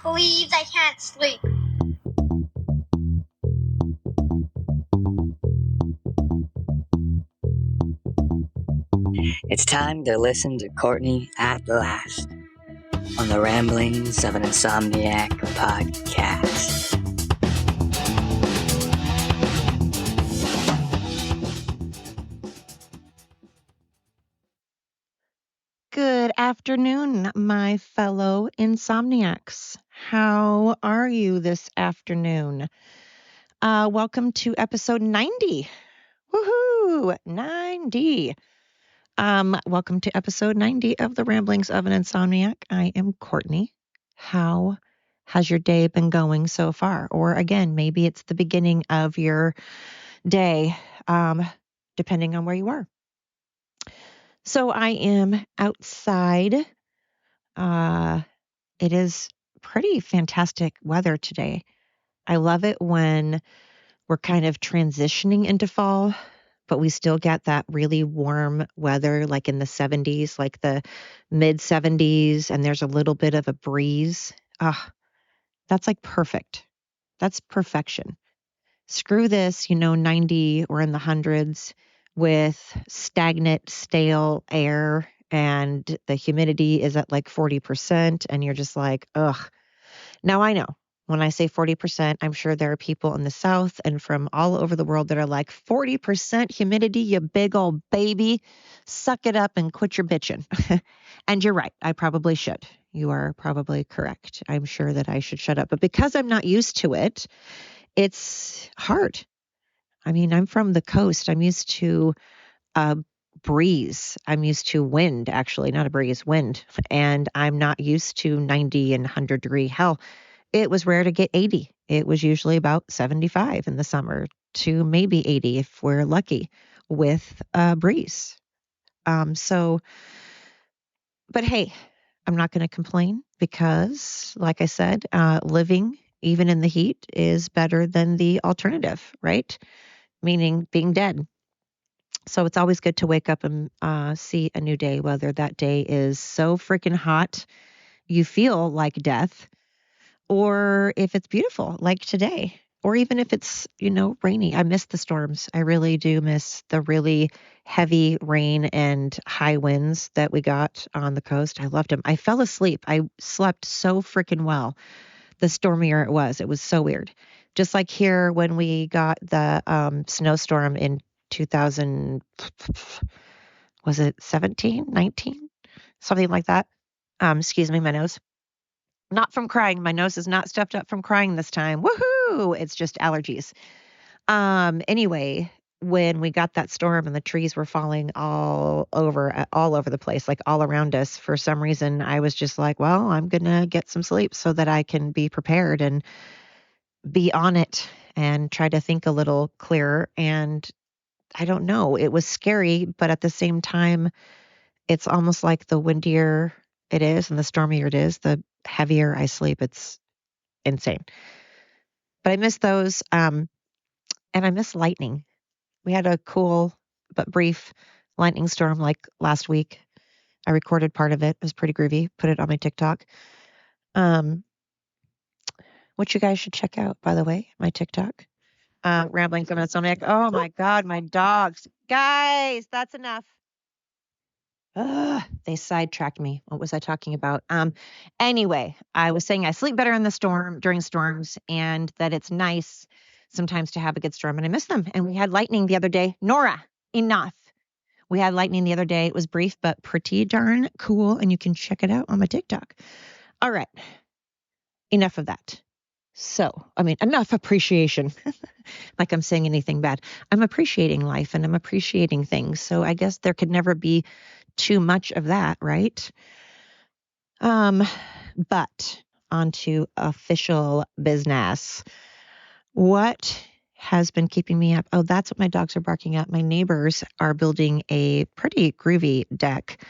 Please, I can't sleep. It's time to listen to Courtney at last on the Ramblings of an Insomniac podcast. Good afternoon, my fellow insomniacs. How are you this afternoon? Welcome to episode 90. Woohoo! 90. Welcome to episode 90 of the Ramblings of an Insomniac. I am Courtney. How has your day been going so far? Or again, maybe it's the beginning of your day, depending on where you are. So I am outside. It is pretty fantastic weather today. I love it when we're kind of transitioning into fall, but we still get that really warm weather, like in the 70s, like the mid 70s, and there's a little bit of a breeze. That's like perfect. That's perfection. Screw this, 90 or in the hundreds with stagnant, stale air, and the humidity is at like 40%, and you're just like, ugh. Now I know when I say 40%, I'm sure there are people in the South and from all over the world that are like, 40% humidity, you big old baby, suck it up and quit your bitching. And you're right. I probably should. You are probably correct. I'm sure that I should shut up. But because I'm not used to it, it's hard. I mean, I'm from the coast. I'm used to a breeze. I'm used to wind, actually, not a breeze, wind. And I'm not used to 90 and 100 degree. Hell, it was rare to get 80. It was usually about 75 in the summer to maybe 80 if we're lucky with a breeze. But hey, I'm not going to complain because, like I said, living even in the heat is better than the alternative, right? Meaning being dead. So it's always good to wake up and see a new day, whether that day is so freaking hot you feel like death, or if it's beautiful like today, or even if it's, rainy. I miss the storms. I really do miss the really heavy rain and high winds that we got on the coast. I loved them. I fell asleep. I slept so freaking well. The stormier it was so weird. Just like here when we got the snowstorm in 2000, was it 17, 19, something like that? Excuse me, my nose. Not from crying. My nose is not stuffed up from crying this time. Woohoo! It's just allergies. Anyway, when we got that storm and the trees were falling all over the place, like all around us, for some reason, I was just like, well, I'm going to get some sleep so that I can be prepared and be on it and try to think a little clearer. And I don't know, it was scary, but at the same time, it's almost like the windier it is and the stormier it is, the heavier I sleep. It's insane. But I miss those. And I miss lightning. We had a cool but brief lightning storm like last week. I recorded part of it. It was pretty groovy. Put it on my TikTok. Which you guys should check out, by the way, my TikTok. Rambling from Insomniac. Oh my God, my dogs. Guys, that's enough. They sidetracked me. What was I talking about? Anyway, I was saying I sleep better in the storm during storms, and that it's nice sometimes to have a good storm, and I miss them. And we had lightning the other day. Nora, enough. We had lightning the other day. It was brief, but pretty darn cool, and you can check it out on my TikTok. All right. Enough of that. So, enough appreciation. Like I'm saying anything bad. I'm appreciating life and I'm appreciating things. So I guess there could never be too much of that, right? But on to official business. What has been keeping me up? Oh, that's what my dogs are barking at. My neighbors are building a pretty groovy deck,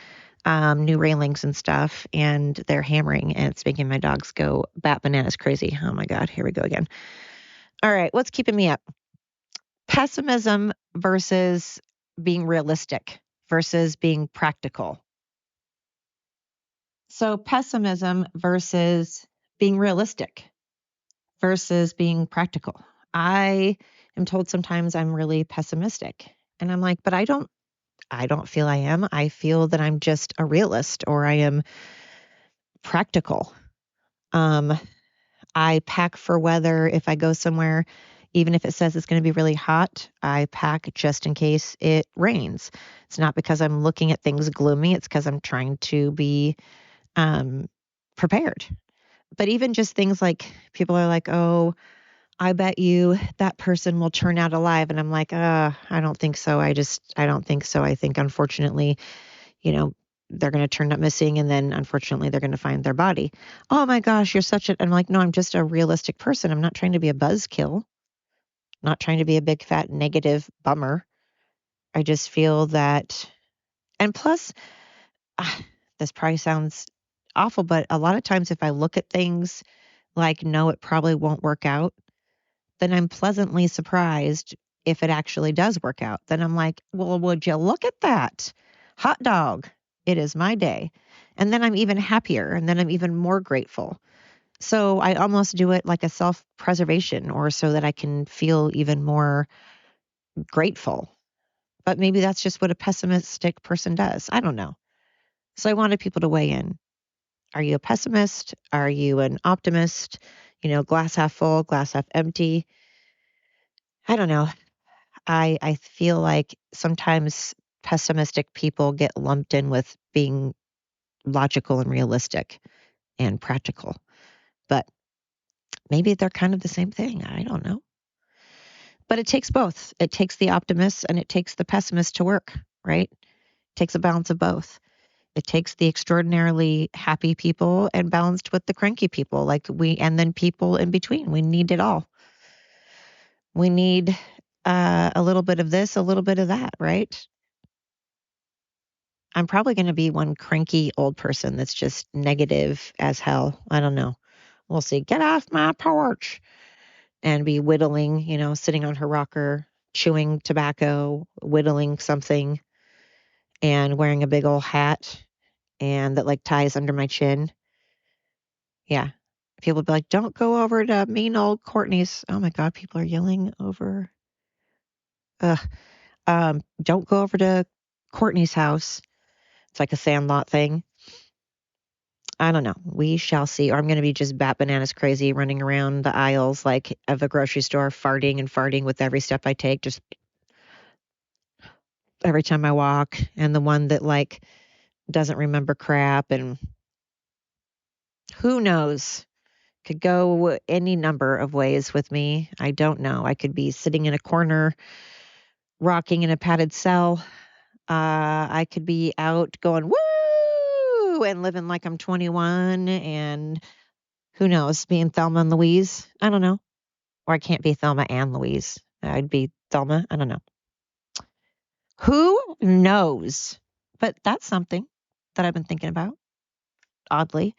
new railings and stuff, and they're hammering, and it's making my dogs go bat bananas crazy. Oh my God, here we go again. All right, what's keeping me up? Pessimism versus being realistic versus being practical. So pessimism versus being realistic versus being practical. I am told sometimes I'm really pessimistic, and I'm like, but I don't feel I am. I feel that I'm just a realist, or I am practical. I pack for weather if I go somewhere, even if it says it's going to be really hot, I pack just in case it rains. It's not because I'm looking at things gloomy, it's because I'm trying to be prepared. But even just things like people are like, oh, I bet you that person will turn out alive. And I'm like, I don't think so. I don't think so. I think, unfortunately, they're going to turn up missing, and then unfortunately they're going to find their body. Oh my gosh, you're such a, I'm like, no, I'm just a realistic person. I'm not trying to be a buzzkill, not trying to be a big fat negative bummer. I just feel that, and plus, this probably sounds awful, but a lot of times if I look at things like, no, it probably won't work out, then I'm pleasantly surprised if it actually does work out. Then I'm like, well, would you look at that? Hot dog. It is my day. And then I'm even happier, and then I'm even more grateful. So I almost do it like a self-preservation, or so that I can feel even more grateful. But maybe that's just what a pessimistic person does. I don't know. So I wanted people to weigh in. Are you a pessimist? Are you an optimist? Glass half full, glass half empty. I don't know. I feel like sometimes pessimistic people get lumped in with being logical and realistic and practical, but maybe they're kind of the same thing. I don't know. But it takes both. It takes the optimist and it takes the pessimist to work, right? It takes a balance of both. It takes the extraordinarily happy people and balanced with the cranky people, and then people in between. We need it all. We need a little bit of this, a little bit of that, right? I'm probably going to be one cranky old person that's just negative as hell. I don't know. We'll see. Get off my porch, and be whittling, sitting on her rocker, chewing tobacco, whittling something, and wearing a big old hat, and that ties under my chin. Yeah. People would be like, don't go over to mean old Courtney's. Oh my God, people are yelling over. Ugh. Don't go over to Courtney's house. It's like a Sandlot thing. I don't know. We shall see. Or I'm going to be just bat bananas crazy, running around the aisles of a grocery store, farting and farting with every step I take, just every time I walk. And the one that doesn't remember crap, and who knows, could go any number of ways with me. I don't know. I could be sitting in a corner, rocking in a padded cell. I could be out going, woo, and living like I'm 21, and who knows, being Thelma and Louise. I don't know. Or I can't be Thelma and Louise. I'd be Thelma. I don't know. Who knows? But that's something that I've been thinking about, oddly.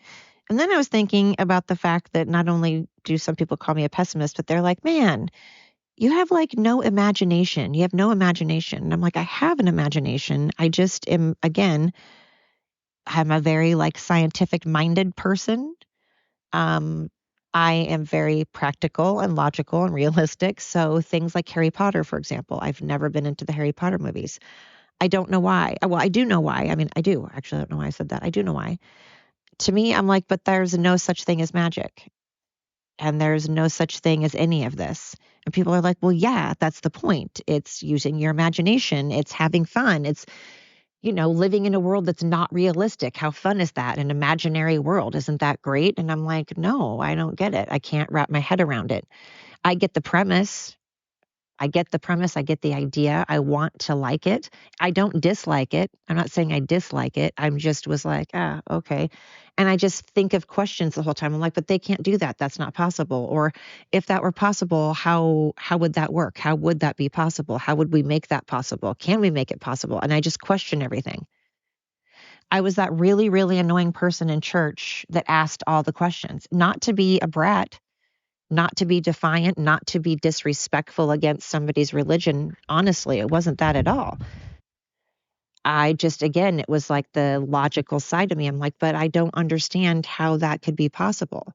And then I was thinking about the fact that not only do some people call me a pessimist, but they're like, man, you have no imagination. You have no imagination. And I'm like, I have an imagination. I just am, again, I'm a very scientific minded person. I am very practical and logical and realistic. So things like Harry Potter, for example, I've never been into the Harry Potter movies. I don't know why. Well, I do know why. I mean, I do. Actually, I don't know why I said that. I do know why. To me, I'm like, but there's no such thing as magic. And there's no such thing as any of this. And people are like, well, yeah, that's the point. It's using your imagination. It's having fun. It's, living in a world that's not realistic. How fun is that? An imaginary world. Isn't that great? And I'm like, no, I don't get it. I can't wrap my head around it. I get the premise. I get the idea. I want to like it. I don't dislike it. I'm not saying I dislike it. I'm just was like, okay. And I just think of questions the whole time. I'm like, but they can't do that. That's not possible. Or if that were possible, how would that work? How would that be possible? How would we make that possible? Can we make it possible? And I just question everything. I was that really, really annoying person in church that asked all the questions, not to be a brat, not to be defiant, not to be disrespectful against somebody's religion. Honestly, it wasn't that at all. I just, again, it was like the logical side of me. I'm like, but I don't understand how that could be possible.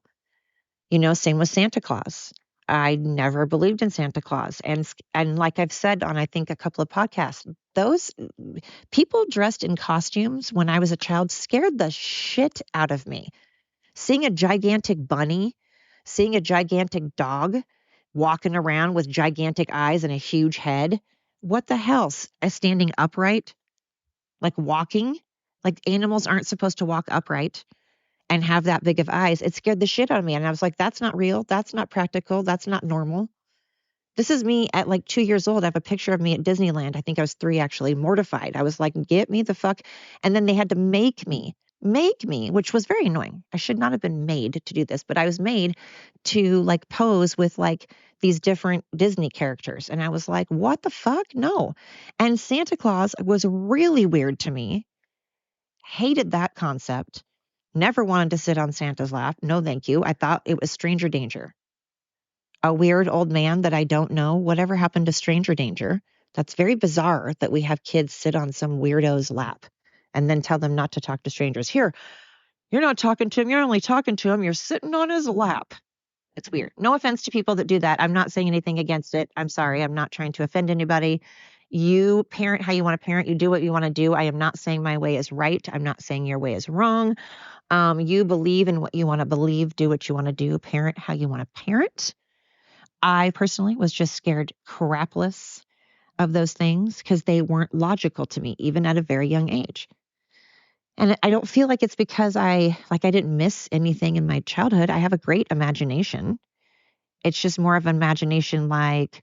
Same with Santa Claus. I never believed in Santa Claus. And like I've said on, I think, a couple of podcasts, those people dressed in costumes when I was a child scared the shit out of me. Seeing a gigantic bunny, seeing a gigantic dog walking around with gigantic eyes and a huge head. What the hell? Standing upright, like walking, like animals aren't supposed to walk upright and have that big of eyes. It scared the shit out of me. And I was like, that's not real. That's not practical. That's not normal. This is me at like 2 years old. I have a picture of me at Disneyland. I think I was 3, actually, mortified. I was like, get me the fuck. And then they had to make me, which was very annoying. I should not have been made to do this, but I was made to like pose with like these different Disney characters. And I was like, what the fuck? No. And Santa Claus was really weird to me. Hated that concept. Never wanted to sit on Santa's lap. No, thank you. I thought it was stranger danger. A weird old man that I don't know. Whatever happened to stranger danger? That's very bizarre that we have kids sit on some weirdo's lap and then tell them not to talk to strangers. Here, you're not talking to him. You're only talking to him. You're sitting on his lap. It's weird. No offense to people that do that. I'm not saying anything against it. I'm sorry. I'm not trying to offend anybody. You parent how you want to parent. You do what you want to do. I am not saying my way is right. I'm not saying your way is wrong. You believe in what you want to believe. Do what you want to do. Parent how you want to parent. I personally was just scared crapless of those things because they weren't logical to me, even at a very young age. And I don't feel like it's because I didn't miss anything in my childhood. I have a great imagination. It's just more of an imagination like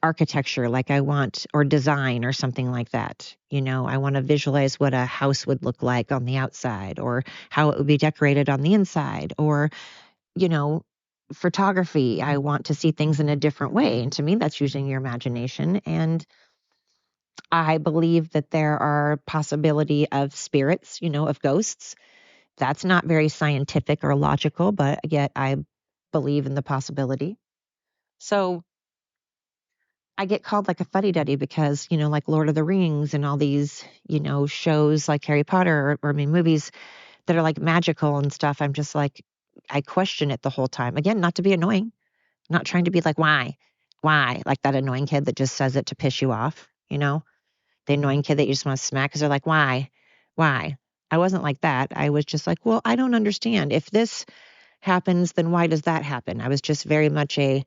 architecture, like I want, or design or something like that. I want to visualize what a house would look like on the outside or how it would be decorated on the inside, or, photography. I want to see things in a different way. And to me, that's using your imagination. And I believe that there are possibility of spirits, of ghosts. That's not very scientific or logical, but yet I believe in the possibility. So I get called like a fuddy-duddy because, like Lord of the Rings and all these, shows like Harry Potter or movies that are like magical and stuff. I'm just like, I question it the whole time. Again, not to be annoying, not trying to be like, why, like that annoying kid that just says it to piss you off, the annoying kid that you just want to smack because they're like, why? I wasn't like that. I was just like, well, I don't understand. If this happens, then why does that happen? I was just very much a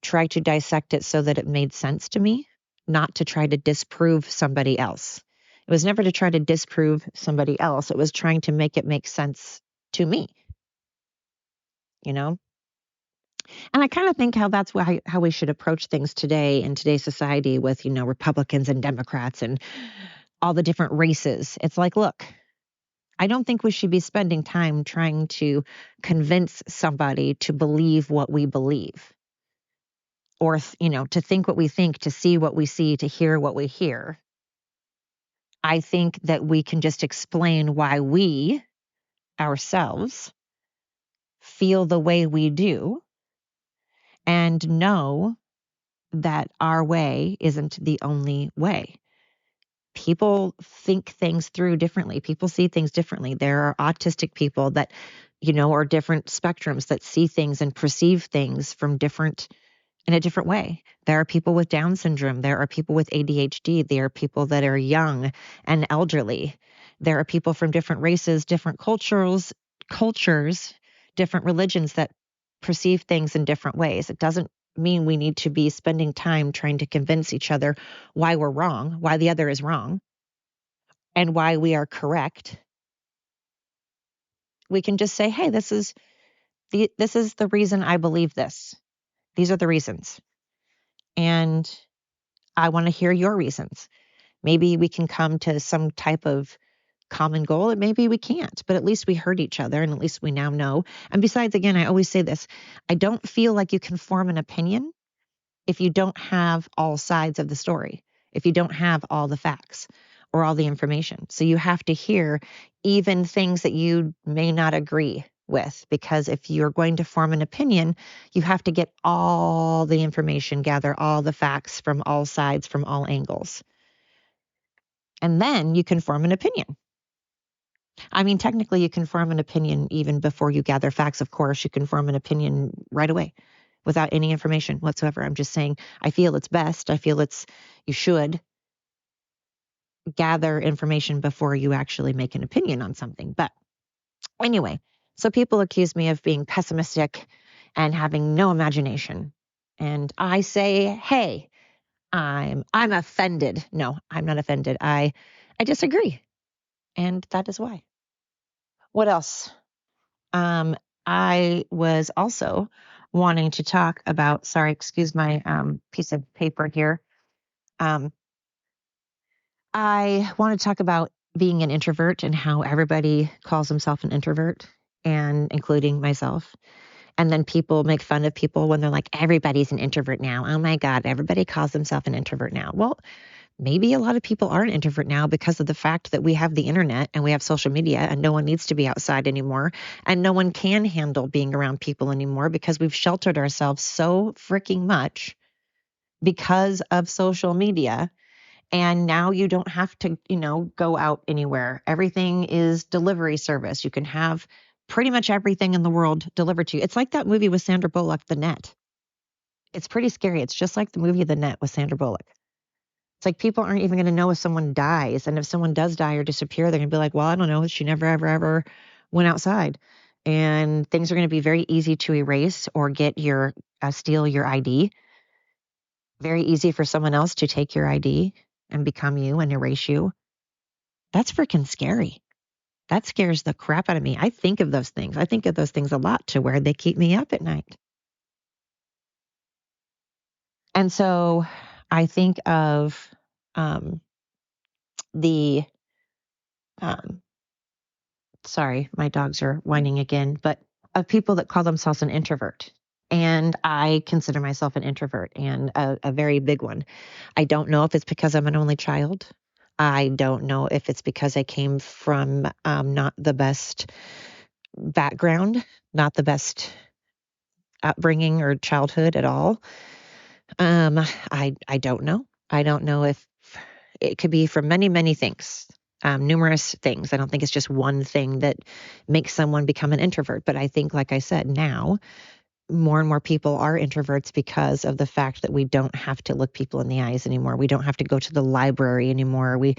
try to dissect it so that it made sense to me, not to try to disprove somebody else. It was never to try to disprove somebody else. It was trying to make it make sense to me, And I kind of think how that's how we should approach things today in today's society with, Republicans and Democrats and all the different races. It's like, look, I don't think we should be spending time trying to convince somebody to believe what we believe or, to think what we think, to see what we see, to hear what we hear. I think that we can just explain why we ourselves feel the way we do and know that our way isn't the only way. People think things through differently. People see things differently. There are autistic people that, are different spectrums that see things and perceive things in a different way. There are people with Down syndrome. There are people with ADHD. There are people that are young and elderly. There are people from different races, different cultures, different religions that perceive things in different ways. It doesn't mean we need to be spending time trying to convince each other why we're wrong, why the other is wrong, and why we are correct. We can just say, hey, this is the reason I believe this. These are the reasons. And I want to hear your reasons. Maybe we can come to some type of common goal, and maybe we can't, but at least we heard each other, and at least we now know. And besides, again, I always say this, I don't feel like you can form an opinion if you don't have all sides of the story, if you don't have all the facts or all the information. So you have to hear even things that you may not agree with, because if you're going to form an opinion, you have to get all the information, gather all the facts from all sides, from all angles. And then you can form an opinion. I mean, technically, you can form an opinion even before you gather facts. Of course, you can form an opinion right away without any information whatsoever. I'm just saying, I feel it's best. I feel you should gather information before you actually make an opinion on something. But anyway, so people accuse me of being pessimistic and having no imagination. And I say, hey, I'm offended. No, I'm not offended. I disagree. And that is why. What else? I was also wanting to talk about, sorry, excuse my piece of paper here. I want to talk about being an introvert and how everybody calls himself an introvert, and including myself. And then people make fun of people when they're like, everybody's an introvert now. Oh my God, everybody calls themselves an introvert now. Well, maybe a lot of people are an introvert now because of the fact that we have the internet and we have social media and no one needs to be outside anymore. And no one can handle being around people anymore because we've sheltered ourselves so freaking much because of social media. And now you don't have to, go out anywhere. Everything is delivery service. You can have pretty much everything in the world delivered to you. It's like that movie with Sandra Bullock, The Net. It's pretty scary. It's just like the movie The Net with Sandra Bullock. It's like people aren't even going to know if someone dies. And if someone does die or disappear, they're going to be like, well, I don't know. She never, ever, ever went outside. And things are going to be very easy to erase or steal your ID. Very easy for someone else to take your ID and become you and erase you. That's freaking scary. That scares the crap out of me. I think of those things. I think of those things a lot to where they keep me up at night. And so I think of the sorry, my dogs are whining again, but of people that call themselves an introvert. And I consider myself an introvert, and a very big one. I don't know if it's because I'm an only child. I don't know if it's because I came from not the best background, not the best upbringing or childhood at all. I don't know. I don't know if it could be from many, many things, numerous things. I don't think it's just one thing that makes someone become an introvert. But I think, like I said, now more and more people are introverts because of the fact that we don't have to look people in the eyes anymore. We don't have to go to the library anymore. We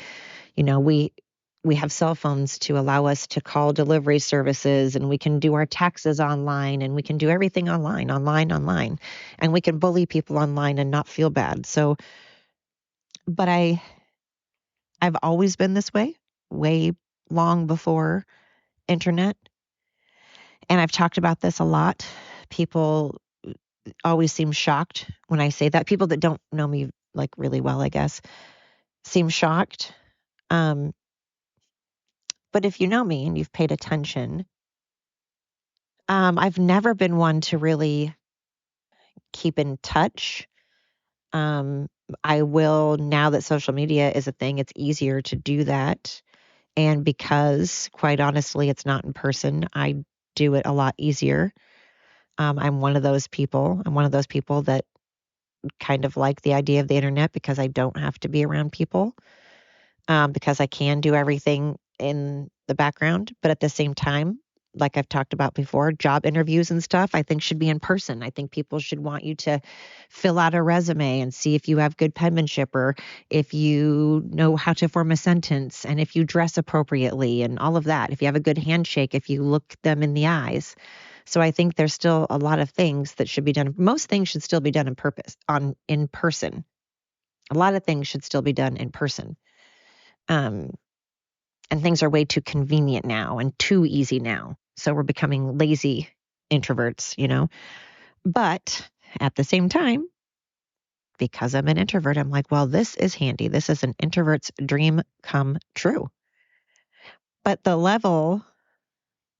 have cell phones to allow us to call delivery services, and we can do our taxes online, and we can do everything online, and we can bully people online and not feel bad. So, but I've always been this way long before internet. And I've talked about this a lot. People always seem shocked when I say that. People that don't know me like really well, I guess, seem shocked. But if you know me and you've paid attention, I've never been one to really keep in touch. I will, now that social media is a thing, it's easier to do that. And because, quite honestly, it's not in person, I do it a lot easier. I'm one of those people. I'm one of those people that kind of like the idea of the internet because I don't have to be around people, because I can do everything in the background. But at the same time, like I've talked about before, job interviews and stuff, I think should be in person. I think people should want you to fill out a resume and see if you have good penmanship, or if you know how to form a sentence, and if you dress appropriately and all of that. If you have a good handshake, if you look them in the eyes. So I think there's still a lot of things that should be done. Most things should still be done in person. A lot of things should still be done in person. And things are way too convenient now and too easy now. So we're becoming lazy introverts. But at the same time, because I'm an introvert, I'm like, well, this is handy. This is an introvert's dream come true. But the level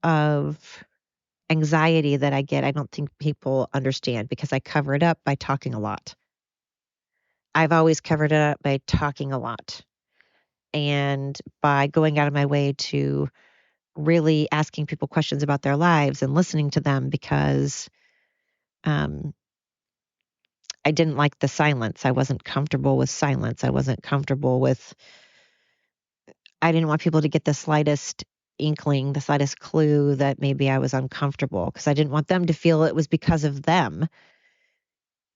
of anxiety that I get, I don't think people understand, because I cover it up by talking a lot. I've always covered it up by talking a lot, and by going out of my way to really asking people questions about their lives and listening to them, because I didn't like the silence. I wasn't comfortable with silence. I didn't want people to get the slightest inkling, the slightest clue that maybe I was uncomfortable, because I didn't want them to feel it was because of them.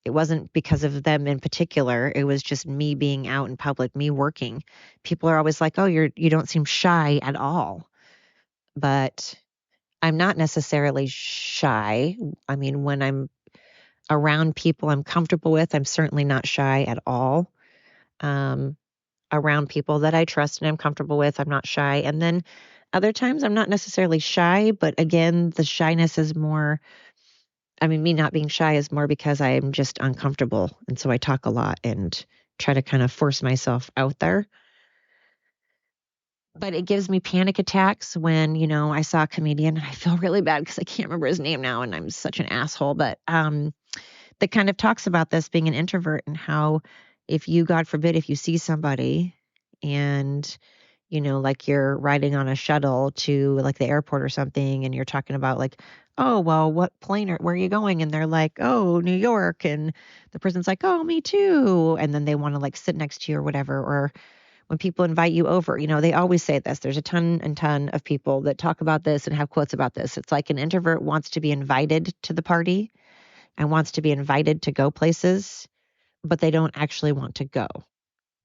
It wasn't because of them in particular. It was just me being out in public, me working. People are always like, "Oh, you don't seem shy at all." But I'm not necessarily shy. I mean, when I'm around people I'm comfortable with, I'm certainly not shy at all. Um, Around people that I trust and I'm comfortable with, I'm not shy. And then other times I'm not necessarily shy, but again, the shyness is more, I mean, me not being shy is more because I'm just uncomfortable. And so I talk a lot and try to kind of force myself out there. But it gives me panic attacks when, I saw a comedian, and I feel really bad because I can't remember his name now and I'm such an asshole, but that kind of talks about this being an introvert and how if you, God forbid, if you see somebody and, like you're riding on a shuttle to like the airport or something and you're talking about like, oh, well, what plane where are you going? And they're like, oh, New York. And the person's like, oh, me too. And then they want to like sit next to you or whatever. Or when people invite you over, they always say this. There's a ton of people that talk about this and have quotes about this. It's like an introvert wants to be invited to the party and wants to be invited to go places, but they don't actually want to go.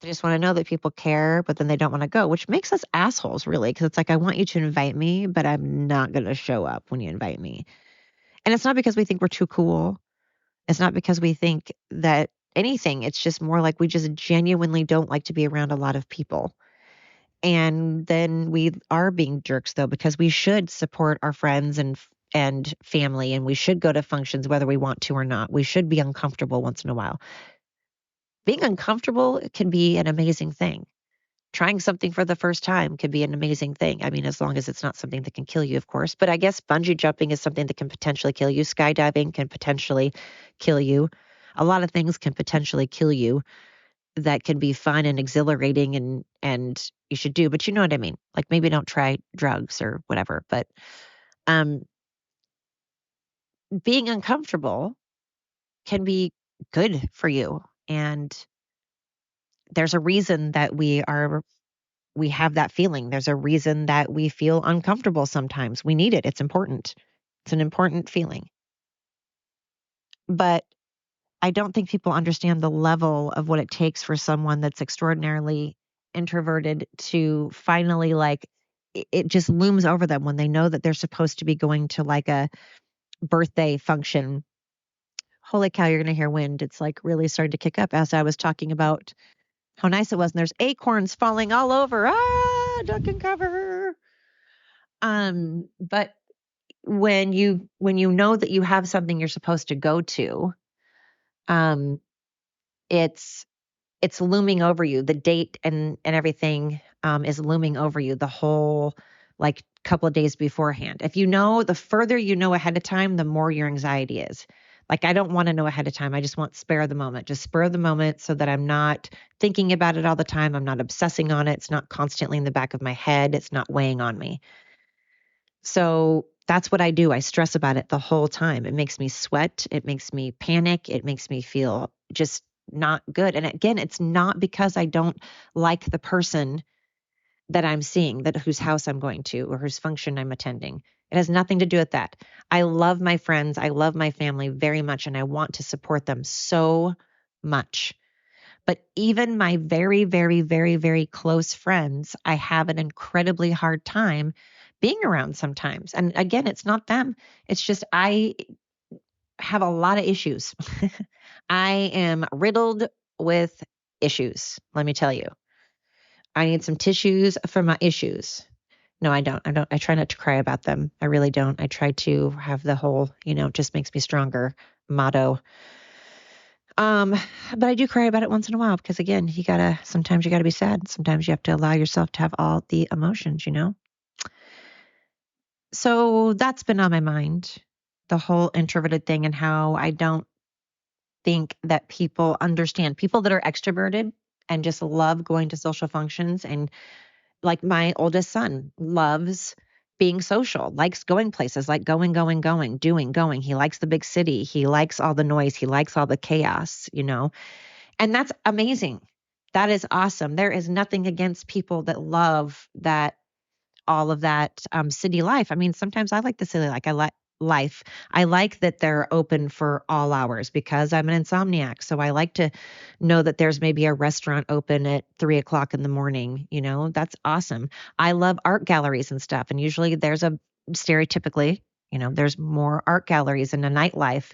They just want to know that people care, but then they don't want to go, which makes us assholes, really, because it's like, I want you to invite me, but I'm not going to show up when you invite me. And it's not because we think we're too cool. It's not because we think that anything. It's just more like we just genuinely don't like to be around a lot of people. And then we are being jerks, though, because we should support our friends and family, and we should go to functions whether we want to or not. We should be uncomfortable once in a while. Being uncomfortable can be an amazing thing. Trying something for the first time could be an amazing thing. I mean, as long as it's not something that can kill you, of course. But I guess bungee jumping is something that can potentially kill you. Skydiving can potentially kill you. A lot of things can potentially kill you that can be fun and exhilarating and you should do. But you know what I mean? Like maybe don't try drugs or whatever. But um, being uncomfortable can be good for you. And there's a reason that we have that feeling. There's a reason that we feel uncomfortable sometimes. We need it. It's important. It's an important feeling. But I don't think people understand the level of what it takes for someone that's extraordinarily introverted to finally it just looms over them when they know that they're supposed to be going to like a birthday function. Holy cow, you're going to hear wind. It's like really started to kick up as I was talking about how nice it was. And there's acorns falling all over. Duck and cover. But when you know that you have something you're supposed to go to, um, it's looming over you. The date and everything is looming over you the whole like couple of days beforehand. If you know, the further you know ahead of time, the more your anxiety is. Like I don't want to know ahead of time. I just want spare the moment. Just spur the moment so that I'm not thinking about it all the time. I'm not obsessing on it. It's not constantly in the back of my head. It's not weighing on me. So that's what I do. I stress about it the whole time. It makes me sweat. It makes me panic. It makes me feel just not good. And again, it's not because I don't like the person that I'm seeing, whose house I'm going to or whose function I'm attending. It has nothing to do with that. I love my friends. I love my family very much, and I want to support them so much. But even my very, very, very, very close friends, I have an incredibly hard time being around sometimes. And again, it's not them. It's just I have a lot of issues. I am riddled with issues, let me tell you. I need some tissues for my issues. No, I don't. I try not to cry about them. I really don't. I try to have the whole, just makes me stronger motto. But I do cry about it once in a while because again, sometimes you gotta be sad. Sometimes you have to allow yourself to have all the emotions, So that's been on my mind, the whole introverted thing and how I don't think that people understand people that are extroverted and just love going to social functions. And like my oldest son loves being social, likes going places, like going, going. He likes the big city. He likes all the noise. He likes all the chaos, and that's amazing. That is awesome. There is nothing against people that love that all of that city life. I mean, sometimes I like the city life. I like that they're open for all hours because I'm an insomniac. So I like to know that there's maybe a restaurant open at 3 o'clock in the morning. That's awesome. I love art galleries and stuff. And usually stereotypically, there's more art galleries in a nightlife,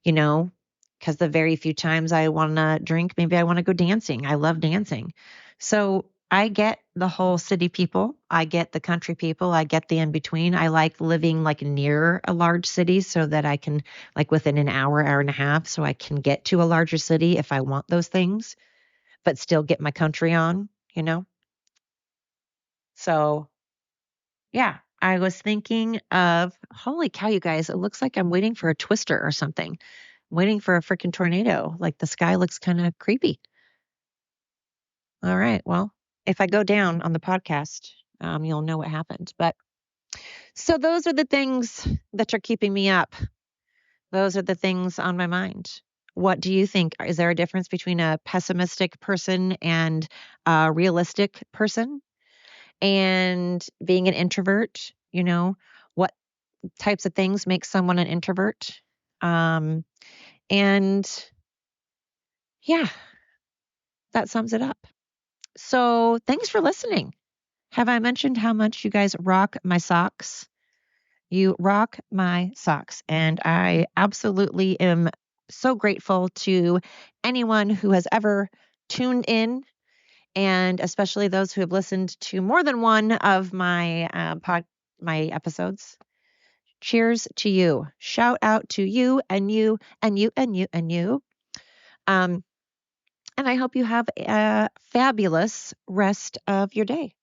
because the very few times I want to drink, maybe I want to go dancing. I love dancing. So I get the whole city people. I get the country people. I get the in between. I like living like near a large city so that I can, like within an hour and a half, so I can get to a larger city if I want those things, but still get my country on. So yeah, I was thinking of, holy cow, you guys, it looks like I'm waiting for a twister or something, waiting for a freaking tornado. Like the sky looks kind of creepy. All right. Well, if I go down on the podcast, you'll know what happened. But so those are the things that are keeping me up. Those are the things on my mind. What do you think? Is there a difference between a pessimistic person and a realistic person? And being an introvert, what types of things make someone an introvert? And yeah, that sums it up. So thanks for listening. Have I mentioned how much you guys rock my socks? You rock my socks. And I absolutely am so grateful to anyone who has ever tuned in, and especially those who have listened to more than one of my episodes. Cheers to you. Shout out to you and you and you and you and you. And I hope you have a fabulous rest of your day.